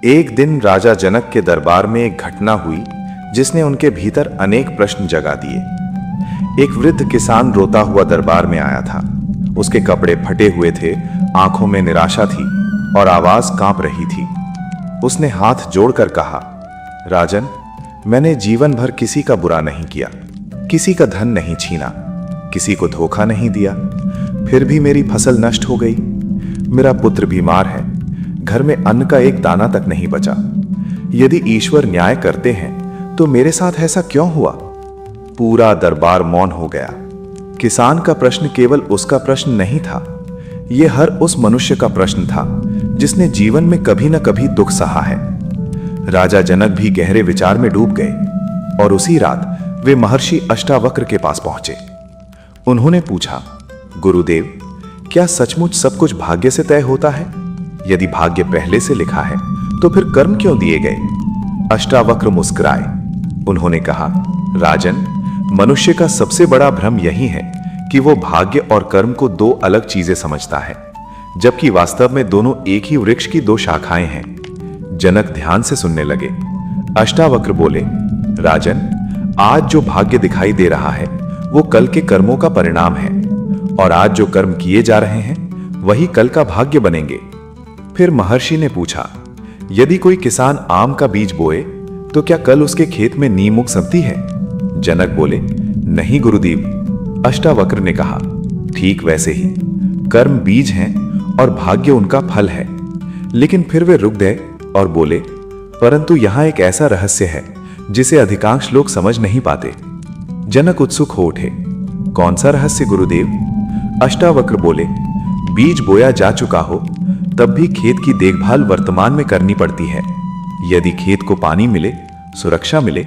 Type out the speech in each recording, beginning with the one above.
एक दिन राजा जनक के दरबार में एक घटना हुई जिसने उनके भीतर अनेक प्रश्न जगा दिए। एक वृद्ध किसान रोता हुआ दरबार में आया था। उसके कपड़े फटे हुए थे, आंखों में निराशा थी और आवाज कांप रही थी। उसने हाथ जोड़कर कहा, राजन, मैंने जीवन भर किसी का बुरा नहीं किया, किसी का धन नहीं छीना, किसी को धोखा नहीं दिया, फिर भी मेरी फसल नष्ट हो गई। मेरा पुत्र बीमार है, घर में अन्न का एक दाना तक नहीं बचा। यदि ईश्वर न्याय करते हैं तो मेरे साथ ऐसा क्यों हुआ? पूरा दरबार मौन हो गया। किसान का प्रश्न केवल उसका प्रश्न नहीं था, यह हर उस मनुष्य का प्रश्न था जिसने जीवन में कभी न कभी दुख सहा है। राजा जनक भी गहरे विचार में डूब गए और उसी रात वे महर्षि अष्टावक्र के पास पहुंचे। उन्होंने पूछा, गुरुदेव, क्या सचमुच सब कुछ भाग्य से तय होता है? यदि भाग्य पहले से लिखा है तो फिर कर्म क्यों दिए गए? अष्टावक्र मुस्कुराए। उन्होंने कहा, राजन, मनुष्य का सबसे बड़ा भ्रम यही है कि वो भाग्य और कर्म को दो अलग चीजें समझता है, जबकि वास्तव में दोनों एक ही वृक्ष की दो शाखाएं हैं। जनक ध्यान से सुनने लगे। अष्टावक्र बोले, राजन, आज जो भाग्य दिखाई दे रहा है वो कल के कर्मों का परिणाम है, और आज जो कर्म किए जा रहे हैं वही कल का भाग्य बनेंगे। फिर महर्षि ने पूछा, यदि कोई किसान आम का बीज बोए तो क्या कल उसके खेत में नीम उग सकती है? जनक बोले, नहीं गुरुदेव। अष्टावक्र ने कहा, ठीक वैसे ही कर्म बीज हैं और भाग्य उनका फल है। लेकिन फिर वे रुक गए और बोले, परंतु यहां एक ऐसा रहस्य है जिसे अधिकांश लोग समझ नहीं पाते। जनक उत्सुक हो उठे, कौन सा रहस्य गुरुदेव? अष्टावक्र बोले, बीज बोया जा चुका हो तब भी खेत की देखभाल वर्तमान में करनी पड़ती है। यदि खेत को पानी मिले, सुरक्षा मिले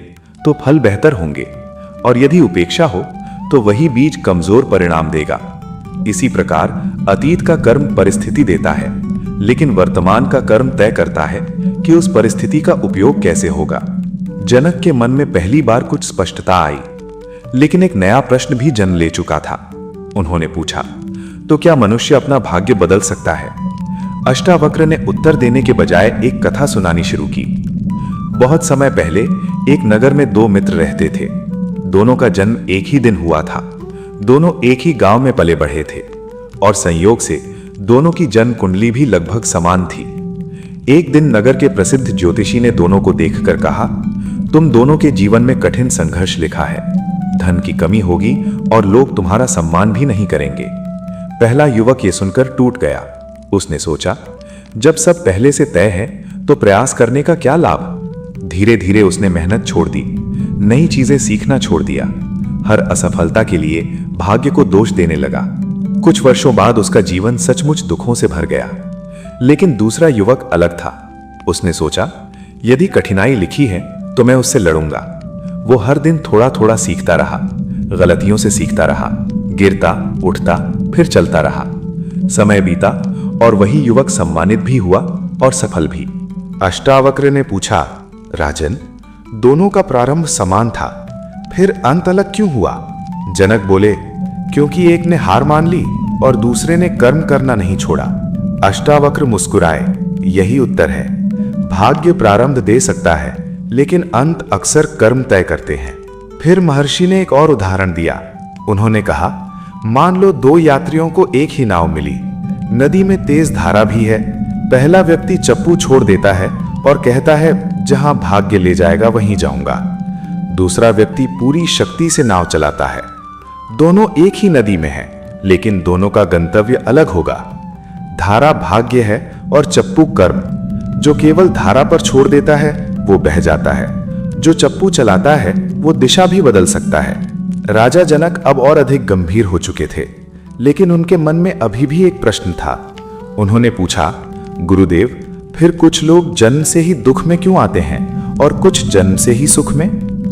तो फल बेहतर होंगे, और यदि उपेक्षा हो तो वही बीज कमजोर परिणाम देगा। इसी प्रकार अतीत का कर्म परिस्थिति देता है, लेकिन वर्तमान का कर्म तय करता है कि उस परिस्थिति का उपयोग कैसे होगा। जनक के मन में पहली बार कुछ स्पष्टता आई, लेकिन एक नया प्रश्न भी जन्म ले चुका था। उन्होंने पूछा, तो क्या मनुष्य अपना भाग्य बदल सकता है? अष्टावक्र ने उत्तर देने के बजाय एक कथा सुनानी शुरू की। बहुत समय पहले एक नगर में दो मित्र रहते थे। दोनों का जन्म एक ही दिन हुआ था। दोनों एक ही गांव में पले बढ़े थे और संयोग से दोनों की जन्म कुंडली भी लगभग समान थी। एक दिन नगर के प्रसिद्ध ज्योतिषी ने दोनों को देखकर कहा, तुम दोनों के जीवन में कठिन संघर्ष लिखा है। धन की कमी होगी और लोग तुम्हारा सम्मान भी नहीं करेंगे। पहला युवक ये सुनकर टूट गया। उसने सोचा, जब सब पहले से तय है तो प्रयास करने का क्या लाभ? धीरे धीरे उसने मेहनत छोड़ दी, नई चीजें सीखना छोड़ दिया। हर असफलता के लिए भाग्य को दोष देने लगा। कुछ वर्षों बाद उसका जीवन सचमुच दुखों से भर गया। लेकिन दूसरा युवक अलग था। उसने सोचा, यदि कठिनाई लिखी है तो मैं उससे लड़ूंगा। वो हर दिन थोड़ा थोड़ा सीखता रहा, गलतियों से सीखता रहा, गिरता, उठता, फिर चलता रहा। समय बीता और वही युवक सम्मानित भी हुआ और सफल भी। अष्टावक्र ने पूछा, राजन, दोनों का प्रारंभ समान था, फिर अंत अलग क्यों हुआ? जनक बोले, क्योंकि एक ने हार मान ली और दूसरे ने कर्म करना नहीं छोड़ा। अष्टावक्र मुस्कुराए, यही उत्तर है। भाग्य प्रारंभ दे सकता है, लेकिन अंत अक्सर कर्म तय करते हैं। फिर महर्षि ने एक और उदाहरण दिया। उन्होंने कहा, मान लो दो यात्रियों को एक ही नाव मिली। नदी में तेज धारा भी है। पहला व्यक्ति चप्पू छोड़ देता है और कहता है, जहां भाग्य ले जाएगा वहीं जाऊंगा। दूसरा व्यक्ति पूरी शक्ति से नाव चलाता है। दोनों एक ही नदी में हैं, लेकिन दोनों का गंतव्य अलग होगा। धारा भाग्य है और चप्पू कर्म। जो केवल धारा पर छोड़ देता है वो बह जाता है। जो चप्पू चलाता है वो दिशा भी बदल सकता है। राजा जनक अब और अधिक गंभीर हो चुके थे, लेकिन उनके मन में अभी भी एक प्रश्न था। उन्होंने पूछा, गुरुदेव, फिर कुछ लोग जन्म से ही दुख में क्यों आते हैं और कुछ जन्म से ही सुख में?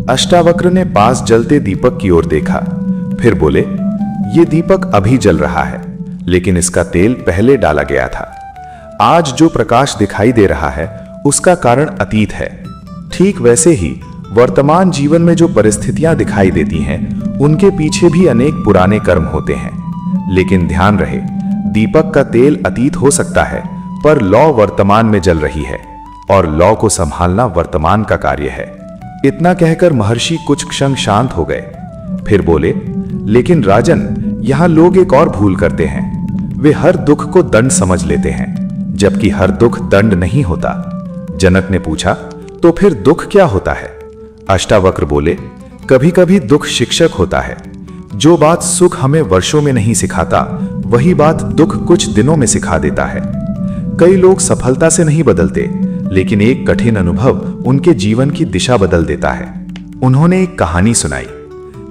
अष्टावक्र ने पास जलते दीपक की ओर देखा, फिर बोले, ये दीपक अभी जल रहा है, लेकिन इसका तेल पहले डाला गया था। आज जो प्रकाश दिखाई दे रहा है उसका कारण अतीत है। ठीक वैसे ही वर्तमान जीवन में जो परिस्थितियां दिखाई देती हैं उनके पीछे भी अनेक पुराने कर्म होते हैं। लेकिन ध्यान रहे, दीपक का तेल अतीत हो सकता है, पर लौ वर्तमान में जल रही है और लौ को संभालना वर्तमान का कार्य है। इतना कहकर महर्षि कुछ क्षण शांत हो गए, फिर बोले, लेकिन राजन, यहां लोग एक और भूल करते हैं। वे हर दुख को दंड समझ लेते हैं, जबकि हर दुख दंड नहीं होता। जनक ने पूछा, तो फिर दुख क्या होता है? अष्टावक्र बोले, कभी कभी दुख शिक्षक होता है। जो बात सुख हमें वर्षों में नहीं सिखाता, वही बात दुख कुछ दिनों में सिखा देता है। कई लोग सफलता से नहीं बदलते, लेकिन एक कठिन अनुभव उनके जीवन की दिशा बदल देता है। उन्होंने एक कहानी सुनाई।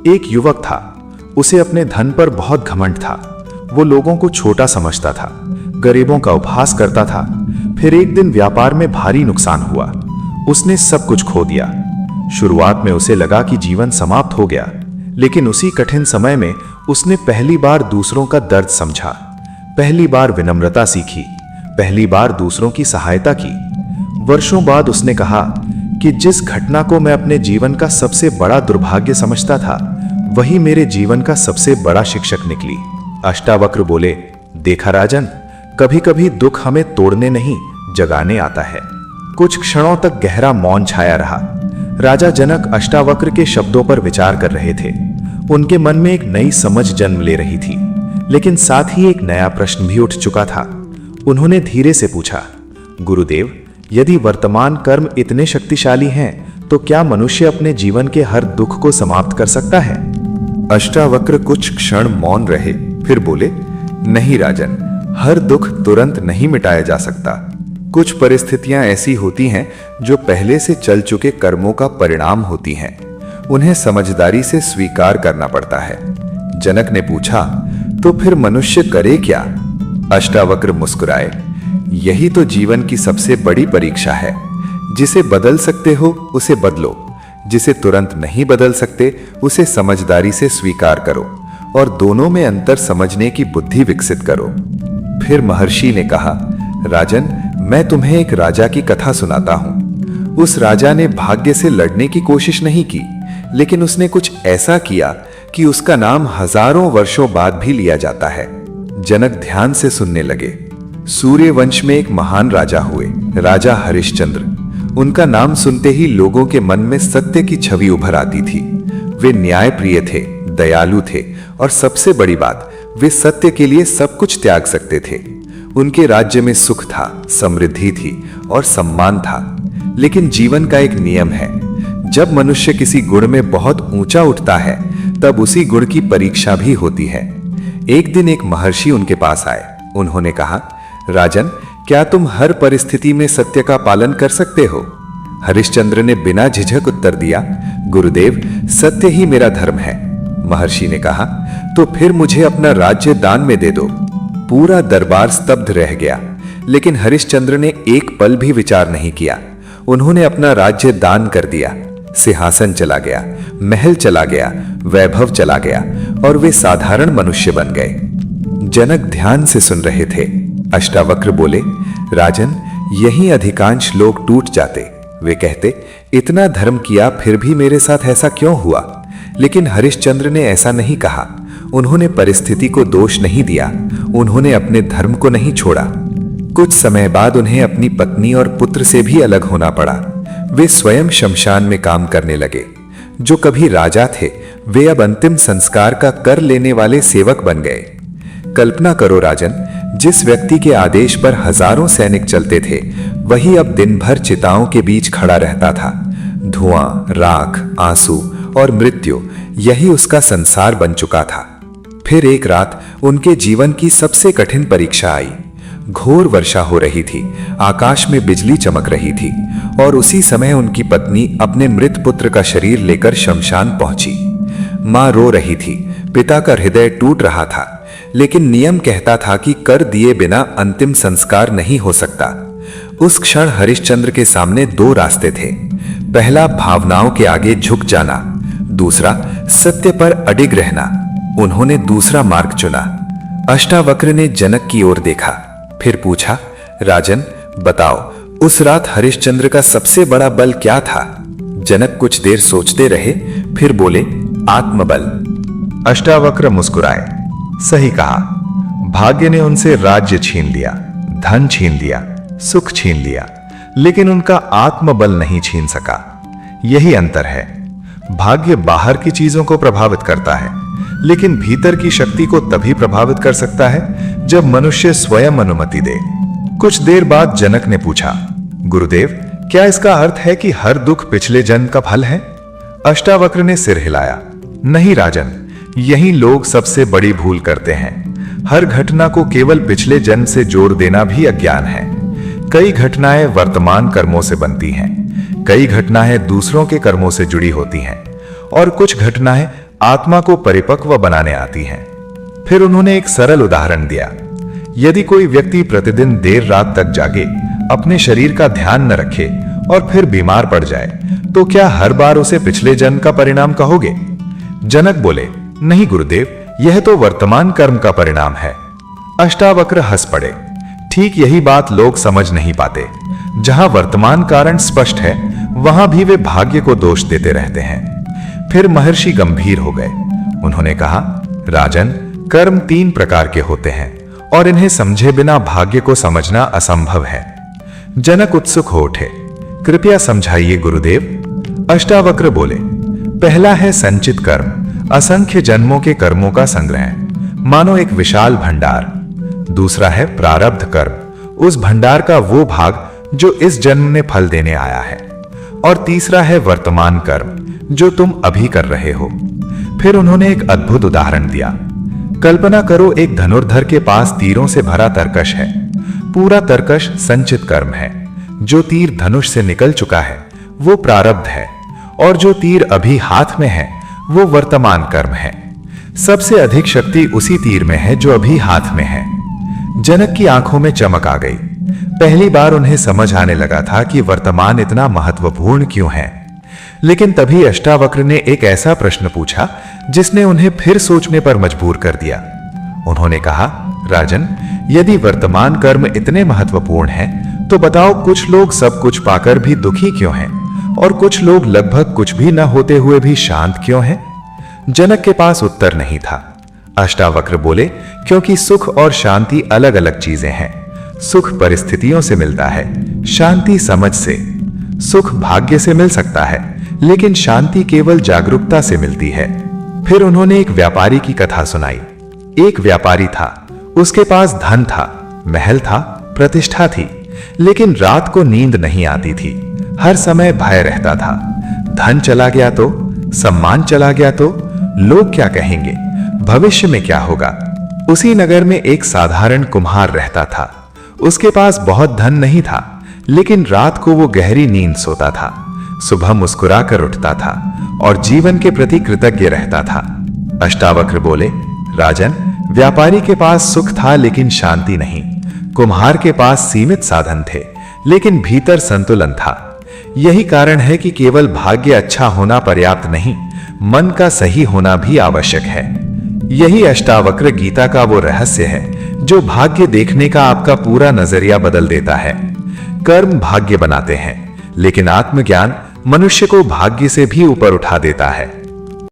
एक युवक था, उसे अपने धन पर बहुत घमंड था। वो लोगों को छोटा समझता था, गरीबों का उपहास करता था। फिर एक दिन व्यापार में भारी नुकसान हुआ। उसने सब कुछ खो दिया। शुरुआत में उसे लगा कि जीवन समाप्त हो गया, लेकिन उसी कठिन समय में उसने पहली बार दूसरों का दर्द समझा, पहली बार विनम्रता सीखी, पहली बार दूसरों की सहायता की। वर्षों बाद उसने कहा कि जिस घटना को मैं अपने जीवन का सबसे बड़ा दुर्भाग्य समझता था, वही मेरे जीवन का सबसे बड़ा शिक्षक निकली। अष्टावक्र बोले, देखा राजन, कभी कभी दुख हमें तोड़ने नहीं, जगाने आता है। कुछ क्षणों तक गहरा मौन छाया रहा। राजा जनक अष्टावक्र के शब्दों पर विचार कर रहे थे। उनके मन में एक नई समझ जन्म ले रही थी, लेकिन साथ ही एक नया प्रश्न भी उठ चुका था। उन्होंने धीरे से पूछा, गुरुदेव, यदि वर्तमान कर्म इतने शक्तिशाली हैं, तो क्या मनुष्य अपने जीवन के हर दुख को समाप्त कर सकता है? अष्टावक्र कुछ क्षण मौन रहे, फिर बोले, नहीं राजन, हर दुख तुरंत नहीं मिटाया जा सकता। कुछ परिस्थितियां ऐसी होती हैं जो पहले से चल चुके कर्मों का परिणाम होती हैं। उन्हें समझदारी से स्वीकार करना पड़ता है। जनक ने पूछा, तो फिर मनुष्य करे क्या? अष्टावक्र मुस्कुराए, यही तो जीवन की सबसे बड़ी परीक्षा है। जिसे बदल सकते हो उसे बदलो, जिसे तुरंत नहीं बदल सकते उसे समझदारी से स्वीकार करो और दोनों में अंतर समझने की बुद्धि विकसित करो। फिर महर्षि ने कहा, राजन, मैं तुम्हें एक राजा की कथा सुनाता हूं। उस राजा ने भाग्य से लड़ने की कोशिश नहीं की, लेकिन उसने कुछ ऐसा किया कि उसका नाम हजारों वर्षों बाद भी लिया जाता है। जनक ध्यान से सुनने लगे। सूर्य वंश में एक महान राजा हुए, राजा हरिश्चंद्र। उनका नाम सुनते ही लोगों के मन में सत्य की छवि उभर आती थी। वे न्यायप्रिय थे, दयालु थे और सबसे बड़ी बात, वे सत्य के लिए सब कुछ त्याग सकते थे। उनके राज्य में सुख था, समृद्धि थी और सम्मान था। लेकिन जीवन का एक नियम है, जब मनुष्य किसी गुण में बहुत ऊंचा उठता है, तब उसी गुण की परीक्षा भी होती है। एक दिन एक महर्षि उनके पास आए। उन्होंने कहा, राजन, क्या तुम हर परिस्थिति में सत्य का पालन कर सकते हो? हरिश्चंद्र ने बिना झिझक उत्तर दिया, गुरुदेव, सत्य ही मेरा धर्म है। महर्षि ने कहा, तो फिर मुझे अपना राज्य दान में दे दो। पूरा दरबार स्तब्ध रह गया, लेकिन हरिश्चंद्र ने एक पल भी विचार नहीं किया। उन्होंने अपना राज्य दान कर दिया। सिंहासन चला गया, महल चला गया, वैभव चला गया और वे साधारण मनुष्य बन गए। जनक ध्यान से सुन रहे थे। अष्टावक्र बोले, राजन, यही अधिकांश लोग टूट जाते। वे कहते, इतना धर्म किया फिर भी मेरे साथ ऐसा क्यों हुआ? लेकिन हरिश्चंद्र ने ऐसा नहीं कहा। उन्होंने परिस्थिति को दोष नहीं दिया, उन्होंने अपने धर्म को नहीं छोड़ा। कुछ समय बाद उन्हें अपनी पत्नी और पुत्र से भी अलग होना पड़ा। वे स्वयं शमशान में काम करने लगे। जो कभी राजा थे, वे अब अंतिम संस्कार का कर लेने वाले सेवक बन गए। कल्पना करो राजन, जिस व्यक्ति के आदेश पर हजारों सैनिक चलते थे, वही अब दिन भर चिताओं के बीच खड़ा रहता था। धुआं, राख, आंसू और मृत्यु, यही उसका संसार बन चुका था। फिर एक रात उनके जीवन की सबसे कठिन परीक्षा आई। घोर वर्षा हो रही थी, आकाश में बिजली चमक रही थी और उसी समय उनकी पत्नी अपने मृत पुत्र का शरीर लेकर शमशान पहुंची। मां रो रही थी, पिता का हृदय टूट रहा था, लेकिन नियम कहता था कि कर दिए बिना अंतिम संस्कार नहीं हो सकता। उस क्षण हरिश्चंद्र के सामने दो रास्ते थे। पहला भावनाओं के आगे झुक जाना, दूसरा सत्य पर अडिग रहना। उन्होंने दूसरा मार्ग चुना। अष्टावक्र ने जनक की ओर देखा, फिर पूछा, राजन बताओ, उस रात हरिश्चंद्र का सबसे बड़ा बल क्या था? जनक कुछ देर सोचते रहे, फिर बोले, आत्मबल। अष्टावक्र मुस्कुराए, सही कहा। भाग्य ने उनसे राज्य छीन लिया, धन छीन लिया, सुख छीन लिया, लेकिन उनका आत्मबल नहीं छीन सका। यही अंतर है। भाग्य बाहर की चीजों को प्रभावित करता है, लेकिन भीतर की शक्ति को तभी प्रभावित कर सकता है जब मनुष्य स्वयं अनुमति दे। कुछ देर बाद जनक ने पूछा, गुरुदेव, क्या इसका अर्थ है कि हर दुख पिछले जन्म का फल है? अष्टावक्र ने सिर हिलाया, नहीं राजन, यही लोग सबसे बड़ी भूल करते हैं। हर घटना को केवल पिछले जन्म से जोड़ देना भी अज्ञान है। कई घटनाएं वर्तमान कर्मों से बनती हैं, कई घटनाएं दूसरों के कर्मों से जुड़ी होती हैं, और कुछ घटनाएं आत्मा को परिपक्व बनाने आती हैं। फिर उन्होंने एक सरल उदाहरण दिया। यदि कोई व्यक्ति प्रतिदिन देर रात तक जागे, अपने शरीर का ध्यान न रखे और फिर बीमार पड़ जाए, तो क्या हर बार उसे पिछले जन्म का परिणाम कहोगे? जनक बोले, नहीं गुरुदेव, यह तो वर्तमान कर्म का परिणाम है। अष्टावक्र हंस पड़े। ठीक यही बात लोग समझ नहीं पाते। जहां वर्तमान कारण स्पष्ट है, वहां भी वे भाग्य को दोष देते रहते हैं। फिर महर्षि गंभीर हो गए। उन्होंने कहा, राजन, कर्म 3 प्रकार के होते हैं और इन्हें समझे बिना भाग्य को समझना असंभव है। जनक उत्सुक हो उठे, कृपया समझाइए गुरुदेव। अष्टावक्र बोले, पहला है संचित कर्म, असंख्य जन्मों के कर्मों का संग्रह, मानो एक विशाल भंडार। दूसरा है प्रारब्ध कर्म, उस भंडार का वो भाग जो इस जन्म में फल देने आया है। और तीसरा है वर्तमान कर्म, जो तुम अभी कर रहे हो। फिर उन्होंने एक अद्भुत उदाहरण दिया। कल्पना करो, एक धनुर्धर के पास तीरों से भरा तरकश है। पूरा तरकश संचित कर्म है। जो तीर धनुष से निकल चुका है वो प्रारब्ध है, और जो तीर अभी हाथ में है वो वर्तमान कर्म है। सबसे अधिक शक्ति उसी तीर में है जो अभी हाथ में है। जनक की आंखों में चमक आ गई। पहली बार उन्हें समझ आने लगा था कि वर्तमान इतना महत्वपूर्ण क्यों है। लेकिन तभी अष्टावक्र ने एक ऐसा प्रश्न पूछा जिसने उन्हें फिर सोचने पर मजबूर कर दिया। उन्होंने कहा, राजन, यदि वर्तमान कर्म इतने महत्वपूर्ण हैं, तो बताओ, कुछ लोग सब कुछ पाकर भी दुखी क्यों हैं और कुछ लोग लगभग कुछ भी न होते हुए भी शांत क्यों हैं? जनक के पास उत्तर नहीं था। अष्टावक्र बोले, क्योंकि सुख और शांति अलग अलग चीजें हैं। सुख परिस्थितियों से मिलता है, शांति समझ से। सुख भाग्य से मिल सकता है, लेकिन शांति केवल जागरूकता से मिलती है। फिर उन्होंने एक व्यापारी की कथा सुनाई। एक व्यापारी था, उसके पास धन था, महल था, प्रतिष्ठा थी, लेकिन रात को नींद नहीं आती थी। हर समय भय रहता था। धन चला गया तो, सम्मान चला गया तो, लोग क्या कहेंगे, भविष्य में क्या होगा। उसी नगर में एक साधारण कुम्हार रहता था। उसके पास बहुत धन नहीं था, लेकिन रात को वो गहरी नींद सोता था। सुबह मुस्कुरा कर उठता था और जीवन के प्रति कृतज्ञ रहता था। अष्टावक्र बोले, राजन, व्यापारी के पास सुख था लेकिन शांति नहीं। कुम्हार के पास सीमित साधन थे, लेकिन भीतर संतुलन था। यही कारण है कि केवल भाग्य अच्छा होना पर्याप्त नहीं, मन का सही होना भी आवश्यक है। यही अष्टावक्र गीता का वो रहस्य है जो भाग्य देखने का आपका पूरा नजरिया बदल देता है। कर्म भाग्य बनाते हैं, लेकिन आत्मज्ञान मनुष्य को भाग्य से भी ऊपर उठा देता है।